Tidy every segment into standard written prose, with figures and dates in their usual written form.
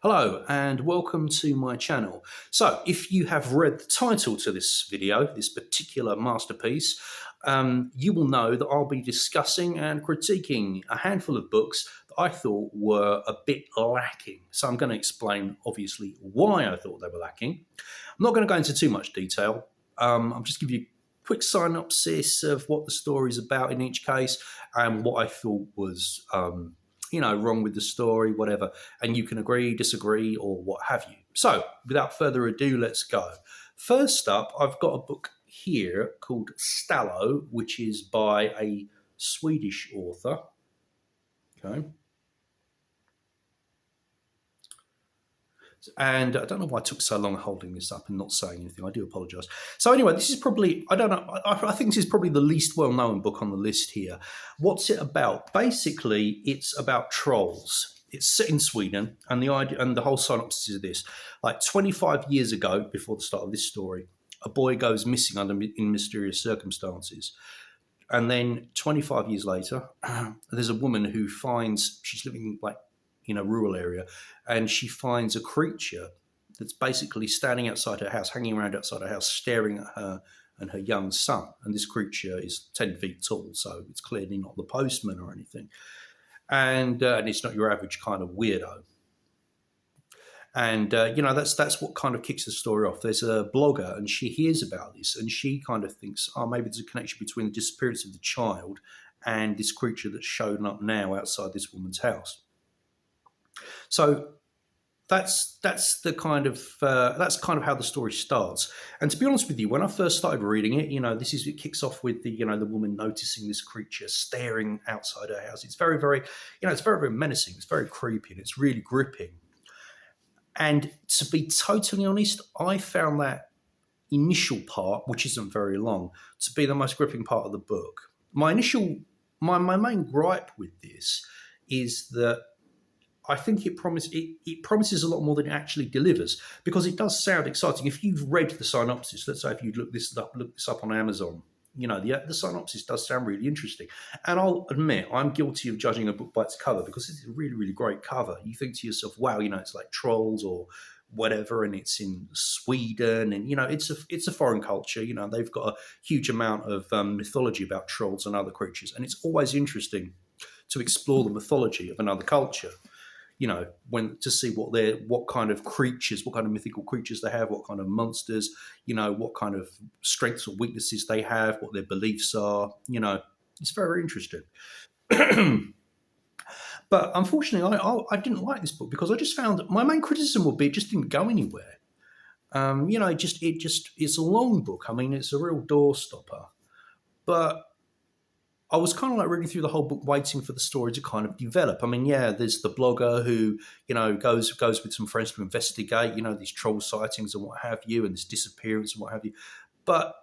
Hello and welcome to my channel. So if you have read the title to this video, this particular masterpiece, you will know that I'll be discussing and critiquing a handful of books that I thought were a bit lacking. So I'm going to explain obviously why I thought they were lacking. I'm not going to go into too much detail. I'll just give you a quick synopsis of what the story is about in each case and what I thought was wrong with the story, whatever. And you can agree, disagree, or what have you. So, without further ado, let's go. First up, I've got a book here called Stallo, which is by a Swedish author. Okay. And I don't know why I took so long holding this up and not saying anything. I do apologise. So anyway, this is probably, I don't know, I think this is probably the least well-known book on the list here. What's it about? Basically, it's about trolls. It's set in Sweden, and the idea and the whole synopsis is this. Like 25 years ago, before the start of this story, a boy goes missing in mysterious circumstances. And then 25 years later, there's a woman who finds, she's living in a rural area, and she finds a creature that's basically standing outside her house, hanging around outside her house, staring at her and her young son. And this creature is 10 feet tall, so it's clearly not the postman or anything. And it's not your average kind of weirdo. And, that's what kind of kicks the story off. There's a blogger, and she hears about this, and she kind of thinks, oh, maybe there's a connection between the disappearance of the child and this creature that's shown up now outside this woman's house. So that's kind of how the story starts. And to be honest with you, when I first started reading it, it kicks off with the woman noticing this creature staring outside her house. It's very, very, it's very, very menacing. It's very creepy, and it's really gripping. And to be totally honest, I found that initial part, which isn't very long, to be the most gripping part of the book. My main gripe with this is that I think it promises a lot more than it actually delivers, because it does sound exciting. If you've read the synopsis, let's say if you look this up on Amazon, the synopsis does sound really interesting. And I'll admit, I'm guilty of judging a book by its cover, because it's a really, really great cover. You think to yourself, wow, it's like trolls or whatever, and it's in Sweden, and it's a foreign culture. They've got a huge amount of mythology about trolls and other creatures, and it's always interesting to explore the mythology of another culture. To see what kind of creatures, what kind of mythical creatures they have, what kind of monsters, what kind of strengths or weaknesses they have, what their beliefs are. It's very interesting. But unfortunately, I didn't like this book, because I just found my main criticism would be it just didn't go anywhere. It's a long book. I mean, it's a real doorstopper. But I was kind of like reading through the whole book, waiting for the story to kind of develop. I mean, yeah, there's the blogger who, goes with some friends to investigate, these troll sightings and what have you, and this disappearance and what have you. But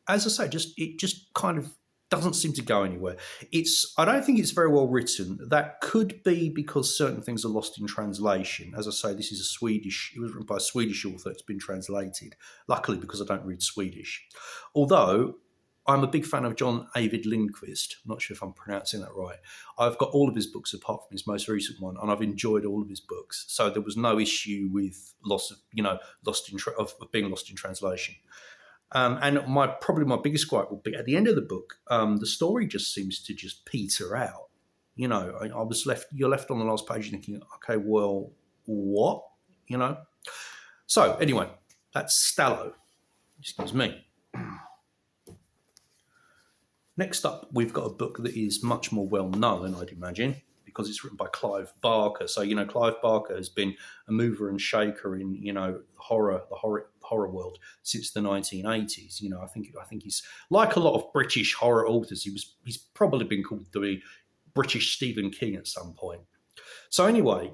as I say, it just kind of doesn't seem to go anywhere. I don't think it's very well written. That could be because certain things are lost in translation. As I say, it was written by a Swedish author. It's been translated. Luckily, because I don't read Swedish. Although I'm a big fan of John Ajvide Lindqvist. I'm not sure if I'm pronouncing that right. I've got all of his books apart from his most recent one, and I've enjoyed all of his books. So there was no issue with being lost in translation. And probably my biggest gripe will be at the end of the book. The story just seems to just peter out. You're left on the last page thinking, okay, well, what? So anyway, that's Stallo. Excuse me. Next up, we've got a book that is much more well-known, I'd imagine, because it's written by Clive Barker. So, Clive Barker has been a mover and shaker in, the horror world since the 1980s. I think he's, like a lot of British horror authors, he's probably been called the British Stephen King at some point. So anyway,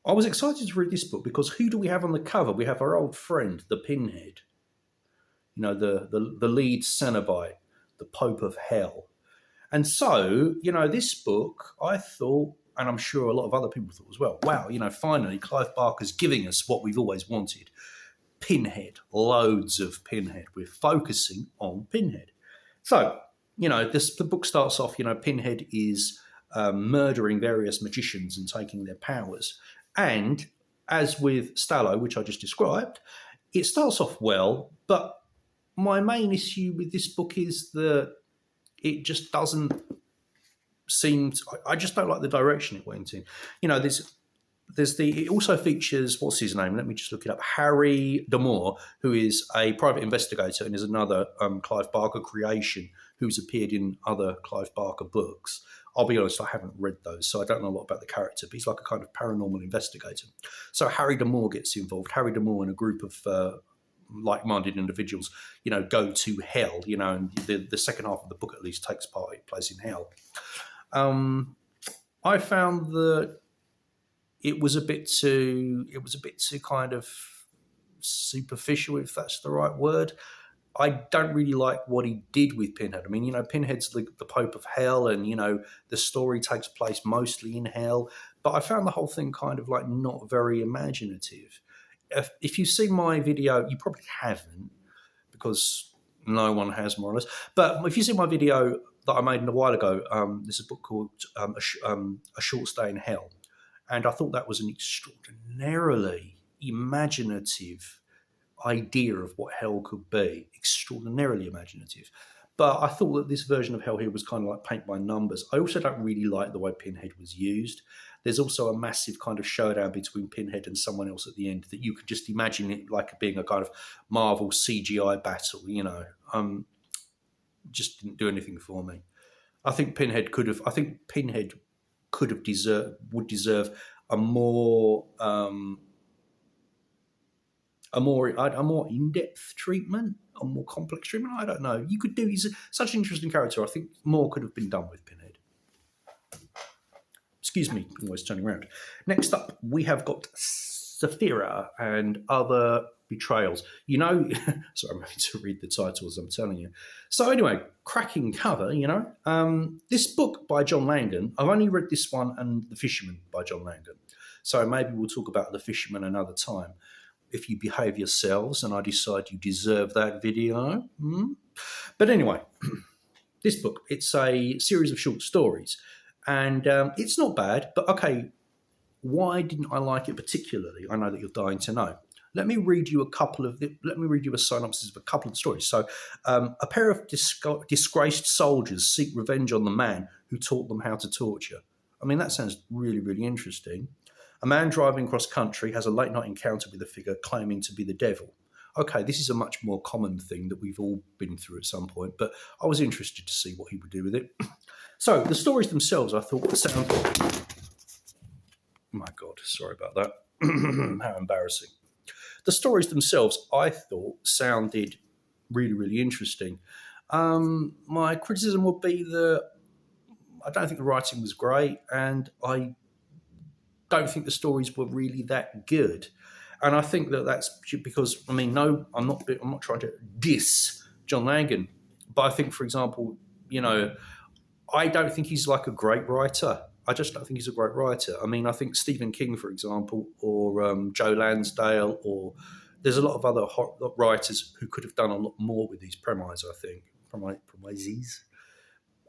I was excited to read this book because who do we have on the cover? We have our old friend, the Pinhead, the lead Cenobite, the Pope of Hell. And so, this book, I thought, and I'm sure a lot of other people thought as well, wow, finally Clive Barker's giving us what we've always wanted. Pinhead, loads of Pinhead. We're focusing on Pinhead. So, the book starts off, Pinhead is murdering various magicians and taking their powers. And as with Stallo, which I just described, it starts off well, but my main issue with this book is that it just doesn't seem. I just don't like the direction it went in. You know, it also features, what's his name? Let me just look it up. Harry Damore, who is a private investigator and is another Clive Barker creation who's appeared in other Clive Barker books. I'll be honest, I haven't read those, so I don't know a lot about the character, but he's like a kind of paranormal investigator. So Harry Damore gets involved. Harry Damore and a group of like-minded individuals, you know, go to hell, you know, and the second half of the book at least takes place in hell. I found that it was a bit too kind of superficial, if that's the right word. I don't really like what he did with Pinhead. I mean, you know, Pinhead's the Pope of Hell, and, you know, the story takes place mostly in hell. But I found the whole thing kind of like not very imaginative. If you've seen my video, you probably haven't, because no one has, more or less. But if you see my video that I made a while ago, there's a book called A Short Stay in Hell. And I thought that was an extraordinarily imaginative idea of what hell could be. Extraordinarily imaginative. But I thought that this version of hell here was kind of like paint by numbers. I also don't really like the way Pinhead was used. There's also a massive kind of showdown between Pinhead and someone else at the end that you could just imagine it like being a kind of Marvel CGI battle, you know. Just didn't do anything for me. I think Pinhead would deserve a more in-depth treatment, a more complex treatment. I don't know. He's such an interesting character. I think more could have been done with Pinhead. Excuse me, I'm always turning around. Next up, we have got Sefira and Other Betrayals. You know, sorry, I'm having to read the titles, I'm telling you. So anyway, cracking cover, you know. This book by John Langdon, I've only read this one and The Fisherman by John Langdon. So maybe we'll talk about The Fisherman another time, if you behave yourselves and I decide you deserve that video. But anyway, this book, it's a series of short stories. And it's not bad, but okay, why didn't I like it particularly? I know that you're dying to know. Let me read you a synopsis of a couple of stories. So, a pair of disgraced soldiers seek revenge on the man who taught them how to torture. I mean, that sounds really, really interesting. A man driving cross country has a late night encounter with a figure claiming to be the devil. Okay, this is a much more common thing that we've all been through at some point, but I was interested to see what he would do with it. So, the stories themselves, I thought, sound... My God, sorry about that. How embarrassing. The stories themselves, I thought, sounded really, really interesting. My criticism would be that I don't think the writing was great, and I don't think the stories were really that good. And I think that that's because, I mean, no, I'm not trying to diss John Langdon, but I think, for example, you know, I don't think he's like a great writer. I just don't think he's a great writer. I mean, I think Stephen King, for example, or Joe Lansdale, or there's a lot of other writers who could have done a lot more with these premises, I think. Premises.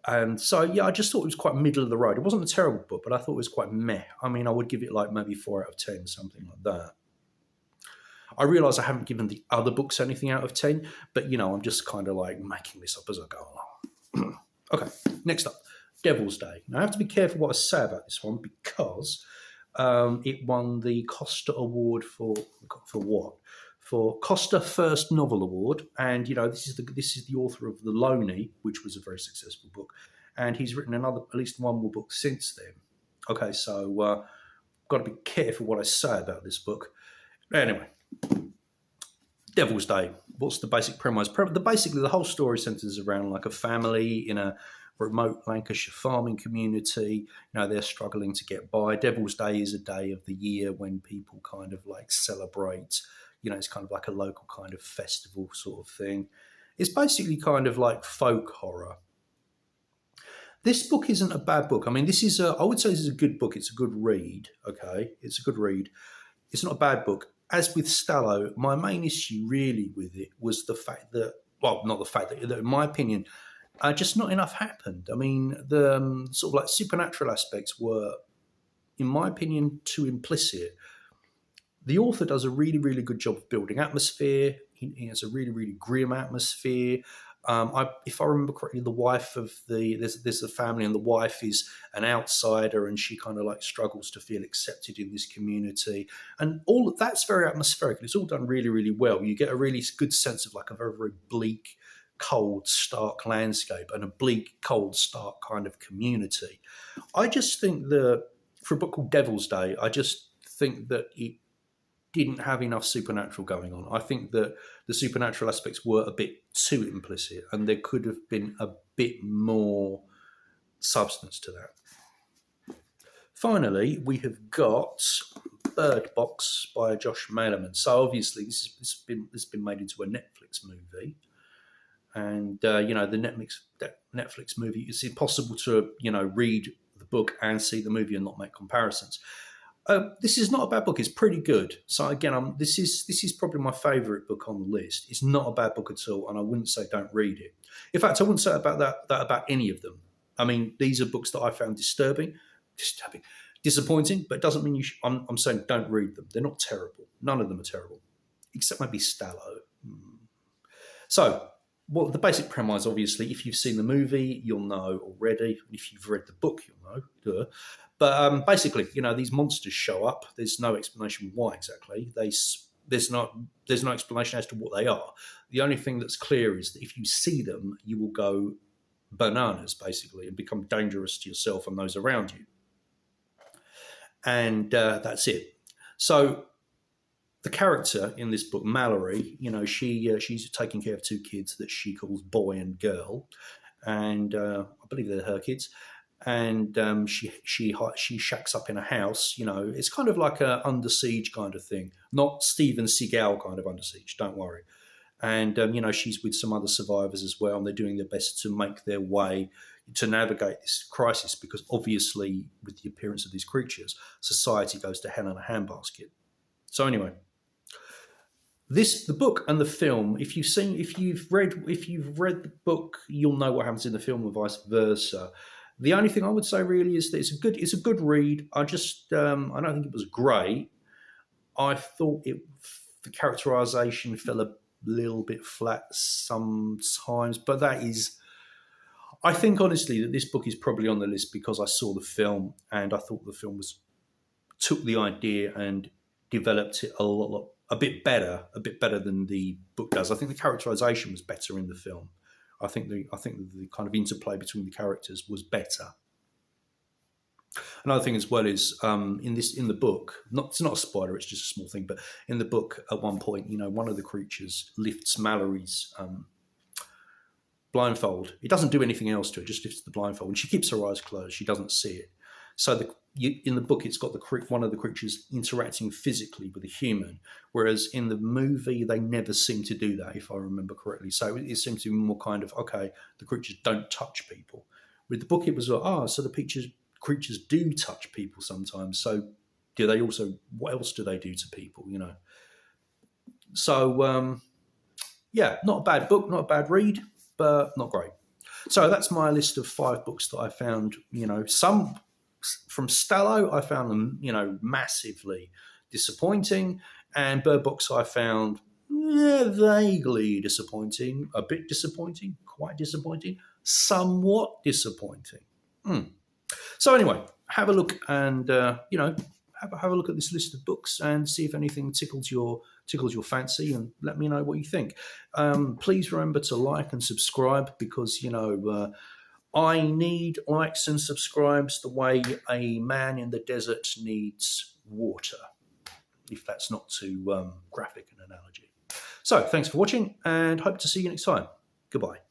And so, yeah, I just thought it was quite middle of the road. It wasn't a terrible book, but I thought it was quite meh. I mean, I would give it like maybe 4 out of 10, something like that. I realise I haven't given the other books anything out of 10, but, you know, I'm just kind of like making this up as I go along. Okay, next up, Devil's Day. Now, I have to be careful what I say about this one because it won the Costa Award for what? For Costa First Novel Award, and you know this is the author of The Loney, which was a very successful book, and he's written at least one more book since then. Okay, so got to be careful what I say about this book. Anyway, Devil's Day. What's the basic premise? Basically, the whole story centers around like a family in a remote Lancashire farming community. You know, they're struggling to get by. Devil's Day is a day of the year when people kind of like celebrate. You know, it's kind of like a local kind of festival sort of thing. It's basically kind of like folk horror. This book isn't a bad book. I mean, I would say this is a good book. It's a good read, okay? It's a good read. It's not a bad book. As with Stallo, my main issue really with it was the fact that, well, not the fact that in my opinion, just not enough happened. I mean, the sort of like supernatural aspects were, in my opinion, too implicit. The author does a really, really good job of building atmosphere. He has a really, really grim atmosphere. If I remember correctly, the wife of there's a family, and the wife is an outsider, and she kind of like struggles to feel accepted in this community, and all that's very atmospheric. It's all done really, really well. You get a really good sense of like a very, very bleak, cold, stark landscape and a bleak, cold, stark kind of community. I just think that for a book called Devil's Day, I just think that it didn't have enough supernatural going on. I think that the supernatural aspects were a bit too implicit, and there could have been a bit more substance to that. Finally, we have got Bird Box by Josh Malerman. So obviously, this has been made into a Netflix movie, and the Netflix movie. It's impossible to read the book and see the movie and not make comparisons. This is not a bad book. It's pretty good. So again, this is probably my favourite book on the list. It's not a bad book at all, and I wouldn't say don't read it. In fact, I wouldn't say about that about any of them. I mean, these are books that I found disappointing, but it doesn't mean you should. I'm saying don't read them. They're not terrible. None of them are terrible, except maybe Stallo. So, well, the basic premise, obviously, if you've seen the movie, you'll know already. If you've read the book, you'll know. Duh. But basically, these monsters show up. There's no explanation why exactly. There's no explanation as to what they are. The only thing that's clear is that if you see them, you will go bananas, basically, and become dangerous to yourself and those around you. And that's it. So the character in this book, Mallory, she's taking care of two kids that she calls boy and girl, and I believe they're her kids. And she shacks up in a house. It's kind of like a Under Siege kind of thing, not Steven Seagal kind of Under Siege. Don't worry. And she's with some other survivors as well, and they're doing their best to make their way to navigate this crisis, because obviously, with the appearance of these creatures, society goes to hell in a handbasket. So anyway, the book and the film. If you've read the book, you'll know what happens in the film, and vice versa. The only thing I would say really is that it's a good read. I don't think it was great. I thought the characterization fell a little bit flat sometimes, but I think honestly that this book is probably on the list because I saw the film and I thought the film took the idea and developed it a bit better than the book does. I think the characterization was better in the film. I think the kind of interplay between the characters was better. Another thing as well is in the book, it's not a spoiler, it's just a small thing, but in the book at one point, one of the creatures lifts Mallory's blindfold. It doesn't do anything else to it, just lifts the blindfold, and she keeps her eyes closed. She doesn't see it. So in the book, it's got one of the creatures interacting physically with a human, whereas in the movie, they never seem to do that, if I remember correctly. So it seems to be more kind of, okay, the creatures don't touch people. With the book, it was like, so the creatures do touch people sometimes. So what else do they do to people, So, not a bad book, not a bad read, but not great. So that's my list of 5 books that I found, some from Stallo, I found them, massively disappointing, and Bird Box I found vaguely disappointing, a bit disappointing, quite disappointing, somewhat disappointing. So anyway, have a look and have a look at this list of books and see if anything tickles your fancy, and let me know what you think. Please remember to like and subscribe, because I need likes and subscribes the way a man in the desert needs water, if that's not too graphic an analogy. So thanks for watching, and hope to see you next time. Goodbye.